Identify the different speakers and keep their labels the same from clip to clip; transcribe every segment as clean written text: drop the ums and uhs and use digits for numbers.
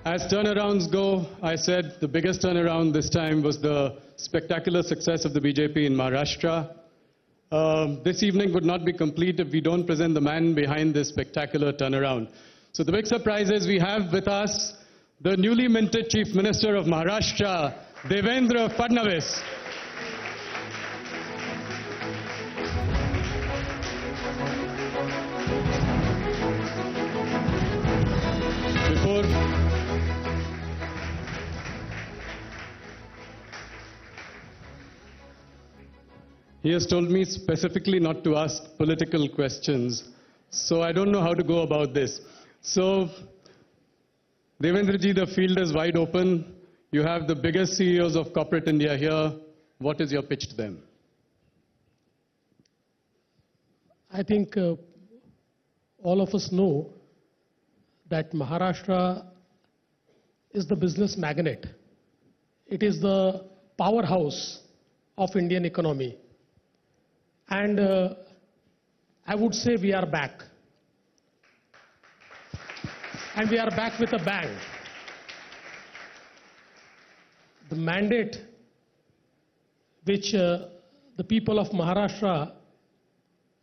Speaker 1: As turnarounds go, I said the biggest turnaround this time was the spectacular success of the BJP in Maharashtra. This evening would not be complete if we don't present the man behind this spectacular turnaround. So the big surprise is we have with us the newly minted Chief Minister of Maharashtra, Devendra Fadnavis. He has told me specifically not to ask political questions, so I don't know how to go about this. So, Devendraji, the field is wide open. You have the biggest CEOs of corporate India here. What is your pitch to them?
Speaker 2: I think all of us know that Maharashtra is the business magnet. It is the powerhouse of Indian economy. And I would say we are back. And we are back with a bang. The mandate which the people of Maharashtra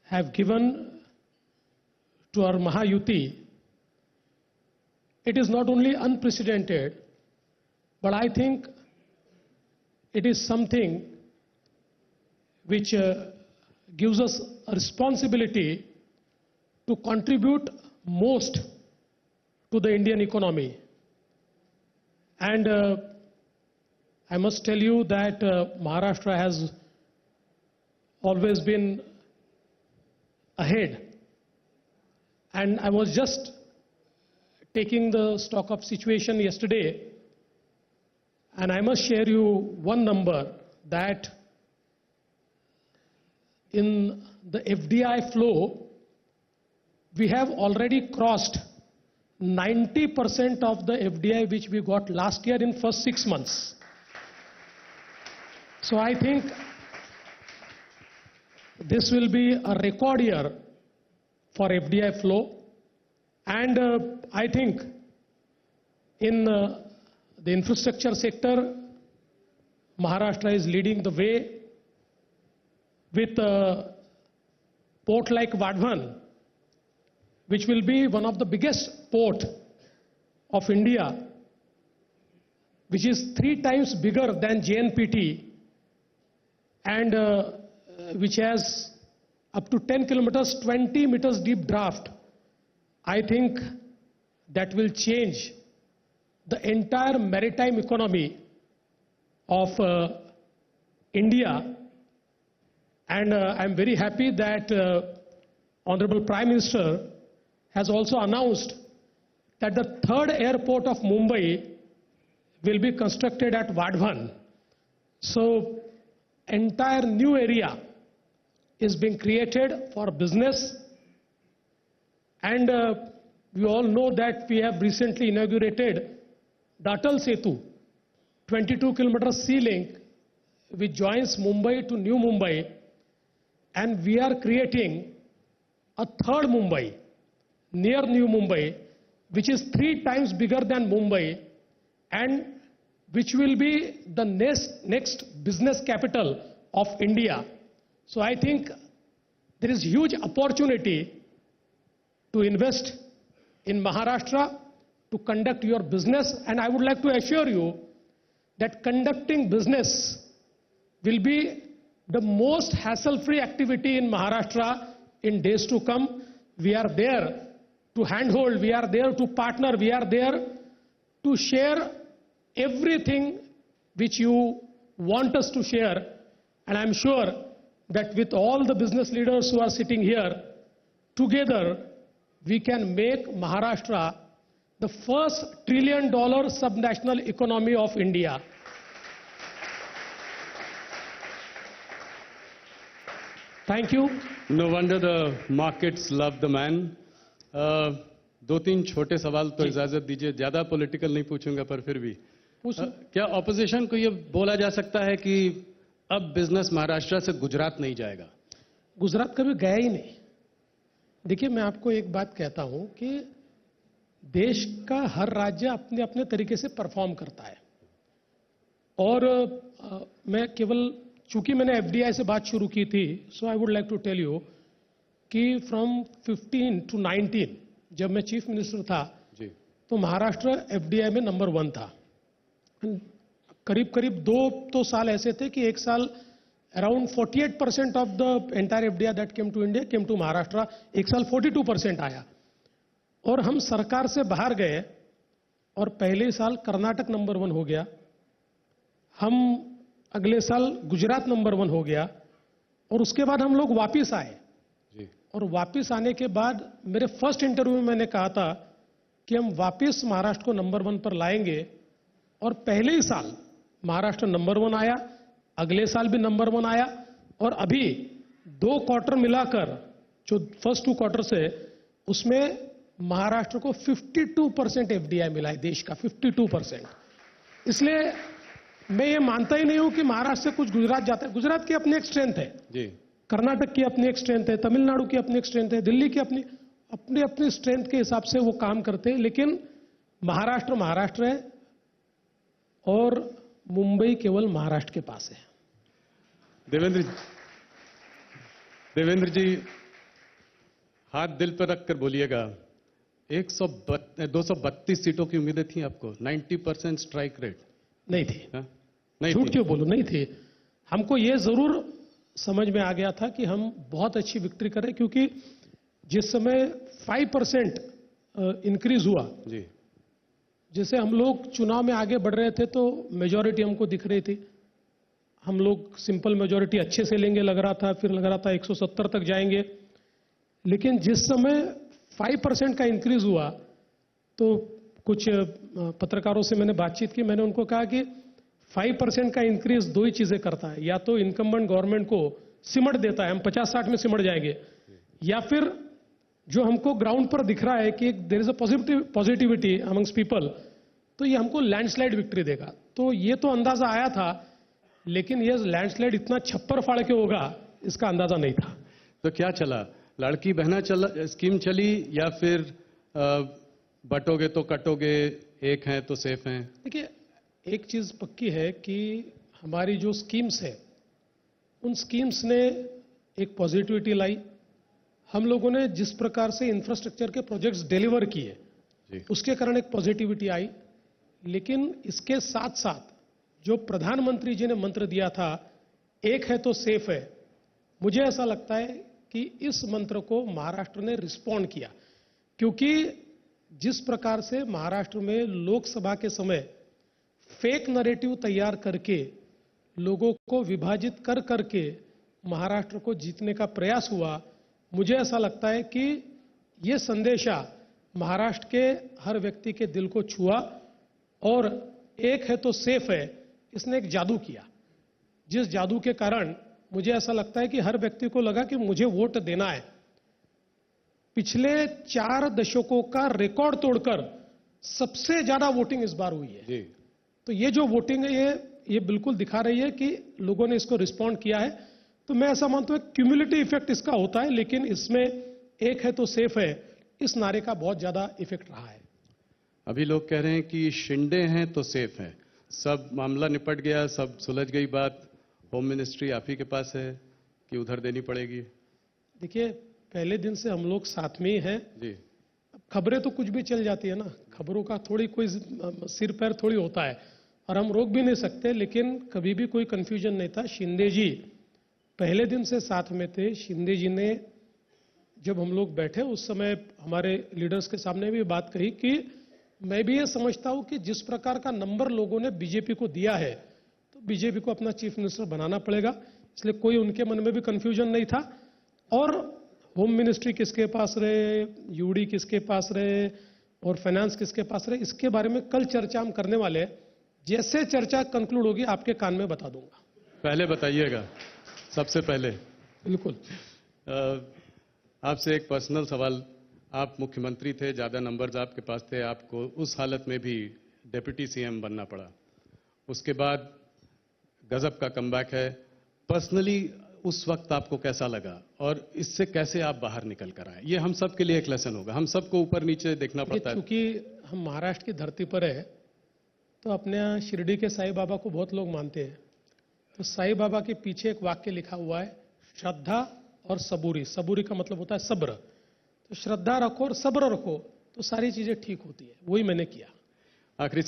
Speaker 2: have given to our Mahayuti, it is not only unprecedented, but I think it is something which gives us a responsibility to contribute most to the Indian economy. And I must tell you that Maharashtra has always been ahead. And I was just taking the stock of situation yesterday, and I must share you one number that in the FDI flow, we have already crossed 90% of the FDI which we got last year in first 6 months. So I think this will be a record year for FDI flow, and I think in the infrastructure sector, Maharashtra is leading the way with a port like Vadhavan, which will be one of the biggest port of India, which is 3 times bigger than JNPT, and which has up to 10 kilometers, 20 meters deep draft. I think that will change the entire maritime economy of India. And I'm very happy that Honorable Prime Minister has also announced that the 3rd airport of Mumbai will be constructed at Vadhavan. So, entire new area is being created for business. And we all know that we have recently inaugurated the Atal Setu, 22-kilometer sea link, which joins Mumbai to New Mumbai. And we are creating a 3rd Mumbai, near New Mumbai, which is 3 times bigger than Mumbai, and which will be the next business capital of India. So I think there is huge opportunity to invest in Maharashtra, to conduct your business, and I would like to assure you that conducting business will be the most hassle-free activity in Maharashtra in days to come. We are there to handhold, we are there to partner, we are there to share everything which you want us to share. And I'm sure that with all the business leaders who are sitting here, together we can make Maharashtra the first $1 trillion subnational economy of India. Thank you.
Speaker 1: No wonder the markets love the man. 2-3 छोटे सवाल तो इजाजत दीजिए, ज्यादा political नहीं पूछूंगा, पर फिर भी क्या ऑपोजिशन को ये बोला जा सकता है कि अब बिजनेस महाराष्ट्र से गुजरात नहीं जाएगा?
Speaker 2: गुजरात कभी गया ही नहीं। देखिए, मैं आपको एक बात कहता हूं कि देश का हर राज्य अपने अपने तरीके से परफॉर्म करता है। और मैं केवल, चूंकि मैंने एफडीआई से बात शुरू की थी, so I would like to tell you कि फ्रॉम 15 to 19 जब मैं चीफ मिनिस्टर था
Speaker 1: जी।
Speaker 2: तो महाराष्ट्र एफडीआई में नंबर 1 था। करीब करीब 2 तो साल ऐसे थे कि एक साल around 48% of the entire FDI that came to India came to Maharashtra, एक साल 42% आया। और हम सरकार से बाहर गए और पहले साल कर्नाटक नंबर 1 हो गया, हम अगले साल गुजरात नंबर 1 हो गया, और उसके बाद हम लोग वापिस आए।
Speaker 1: जी।
Speaker 2: और वापिस आने के बाद मेरे फर्स्ट इंटरव्यू में मैंने कहा था कि हम वापिस महाराष्ट्र को नंबर 1 पर लाएंगे, और पहले ही साल महाराष्ट्र नंबर 1 आया, अगले साल भी नंबर 1 आया, और अभी 2 क्वार्टर मिलाकर जो फर्स्ट 2 क्वार्टर से उसमें महाराष्ट्र को 52% एफडीआई मिला है, देश का 52%। इसलिए मैं ये मानता ही नहीं हूं कि महाराष्ट्र से कुछ गुजरात जाता है। गुजरात की अपनी एक स्ट्रेंथ है
Speaker 1: जी।
Speaker 2: कर्नाटक की अपनी एक स्ट्रेंथ है, तमिलनाडु की अपनी एक स्ट्रेंथ है, दिल्ली की अपनी अपनी अपनी स्ट्रेंथ के हिसाब से वो काम करते हैं। लेकिन महाराष्ट्र महाराष्ट्र है, और मुंबई केवल महाराष्ट्र के पास है।
Speaker 1: देवेंद्र जी, हाथ दिल पर रखकर बोलिएगा, 232 सीटों की उम्मीदें थी आपको? 90% स्ट्राइक रेट
Speaker 2: नहीं थी।
Speaker 1: हाँ? नहीं
Speaker 2: झूठ
Speaker 1: थी।
Speaker 2: क्यों बोलूं, नहीं थी। हमको ये जरूर समझ में आ गया था कि हम बहुत अच्छी विक्ट्री करें, क्योंकि जिस समय 5% इंक्रीज हुआ,
Speaker 1: जी।
Speaker 2: जैसे हम लोग चुनाव में आगे बढ़ रहे थे तो मेजॉरिटी हमको दिख रही थी, हम लोग सिंपल मेजॉरिटी अच्छे से लेंगे लग रहा था, फिर लग रहा था 170 तक जाएंगे। लेकिन जिस समय 5% का इंक्रीज हुआ तो कुछ पत्रकारों से मैंने बातचीत की, मैंने उनको कहा कि 5% का इंक्रीज 2 ही चीजें करता है, या तो इनकम्बेंट गवर्नमेंट को सिमट देता है, हम 50-60 में सिमट जाएंगे, या फिर जो हमको ग्राउंड पर दिख रहा है कि there is a positivity amongst people, तो ये हमको लैंडस्लाइड विक्ट्री देगा। तो ये तो अंदाजा आया था, लेकिन ये लैंडस्लाइड इतना छप्पर फाड़ के होगा इसका अंदाजा नहीं था।
Speaker 1: तो क्या चला? लड़की बहना स्कीम चली, या फिर बटोगे तो कटोगे, एक हैं तो सेफ हैं?
Speaker 2: देखिए, एक चीज पक्की है कि हमारी जो स्कीम्स है, उन स्कीम्स ने एक पॉजिटिविटी लाई। हम लोगों ने जिस प्रकार से इंफ्रास्ट्रक्चर के प्रोजेक्ट्स डिलीवर किए, उसके कारण एक पॉजिटिविटी आई। लेकिन इसके साथ साथ जो प्रधानमंत्री जी ने मंत्र दिया था, एक है तो सेफ है, मुझे ऐसा लगता है कि इस मंत्र को महाराष्ट्र ने रिस्पॉन्ड किया। क्योंकि जिस प्रकार से महाराष्ट्र में लोकसभा के समय फेक नैरेटिव तैयार करके लोगों को विभाजित कर करके महाराष्ट्र को जीतने का प्रयास हुआ, मुझे ऐसा लगता है कि ये संदेशा महाराष्ट्र के हर व्यक्ति के दिल को छुआ, और एक है तो सेफ है, इसने एक जादू किया, जिस जादू के कारण मुझे ऐसा लगता है कि हर व्यक्ति को लगा कि मुझे वोट देना है। पिछले 4 दशकों का रिकॉर्ड तोड़कर सबसे ज्यादा वोटिंग इस बार हुई है।
Speaker 1: जी।
Speaker 2: तो ये जो वोटिंग है, ये बिल्कुल दिखा रही है कि लोगों ने इसको रिस्पॉन्ड किया है। तो मैं ऐसा मानता हूं क्यूमुलेटिव इफेक्ट इसका होता है, लेकिन इसमें एक है तो सेफ है, इस नारे का बहुत ज्यादा इफेक्ट रहा है।
Speaker 1: अभी लोग कह रहे हैं कि शिंदे हैं तो सेफ हैं, सब मामला निपट गया, सब सुलझ गई बात, होम मिनिस्ट्री आप ही के पास है कि उधर देनी पड़ेगी?
Speaker 2: देखिए, पहले दिन से हम लोग साथ में ही हैं
Speaker 1: जी।
Speaker 2: खबरें तो कुछ भी चल जाती है ना, खबरों का थोड़ी कोई सिर पैर थोड़ी होता है, और हम रोक भी नहीं सकते। लेकिन कभी भी कोई कंफ्यूजन नहीं था। शिंदे जी पहले दिन से साथ में थे। शिंदे जी ने जब हम लोग बैठे उस समय हमारे लीडर्स के सामने भी बात कही कि मैं भी ये समझता हूं कि जिस प्रकार का नंबर लोगों ने बीजेपी को दिया है, तो बीजेपी को अपना चीफ मिनिस्टर बनाना पड़ेगा। इसलिए कोई उनके मन में भी कंफ्यूजन नहीं था। और होम मिनिस्ट्री किसके पास रहे, यूडी किसके पास रहे, और फाइनेंस किसके पास रहे, इसके बारे में कल चर्चा हम करने वाले हैं। जैसे चर्चा कंक्लूड होगी आपके कान में बता दूंगा।
Speaker 1: पहले बताइएगा, सबसे पहले।
Speaker 2: बिल्कुल।
Speaker 1: आपसे एक पर्सनल सवाल, आप मुख्यमंत्री थे, ज्यादा नंबर्स आपके पास थे, आपको उस हालत में भी डिप्टी सीएम बनना पड़ा। उसके बाद गजब का कमबैक है। पर्सनली उस वक्त आपको कैसा लगा और इससे कैसे आप बाहर निकल कर आए? ये हम सब के लिए एक लेसन होगा, हम सबको ऊपर नीचे देखना पड़ता है।
Speaker 2: क्योंकि हम महाराष्ट्र की धरती पर है, तो अपने यहाँ शिरडी के साईं बाबा को बहुत लोग मानते हैं। तो साईं बाबा के पीछे एक वाक्य लिखा हुआ है, श्रद्धा और सबूरी। सबूरी का मतलब होता है सब्र। तो श्रद्धा रखो और सब्र रखो तो सारी चीजें ठीक होती है। वही मैंने किया।
Speaker 1: आखिरी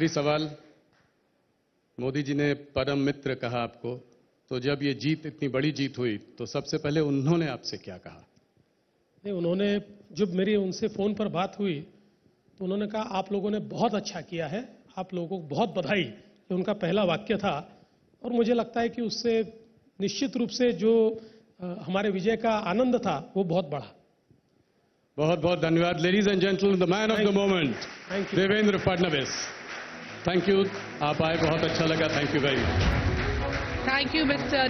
Speaker 1: सवाल, मोदी जी ने परम मित्र कहा आपको, तो जब ये जीत, इतनी बड़ी जीत हुई, तो सबसे पहले उन्होंने आपसे क्या कहा?
Speaker 2: नहीं, उन्होंने, जब मेरी उनसे फोन पर बात हुई तो उन्होंने कहा आप लोगों ने बहुत अच्छा किया है, आप लोगों को बहुत बधाई। ये उनका पहला वाक्य था और मुझे लगता है कि उससे निश्चित रूप से जो हमारे विजय का आनंद था वो बहुत बढ़ा।
Speaker 1: बहुत बहुत धन्यवाद। Ladies and gentleman, the man of the moment, Devendra Fadnavis. Thank you, आप आए, बहुत अच्छा लगा। Thank you very much.
Speaker 3: Thank you, Mr.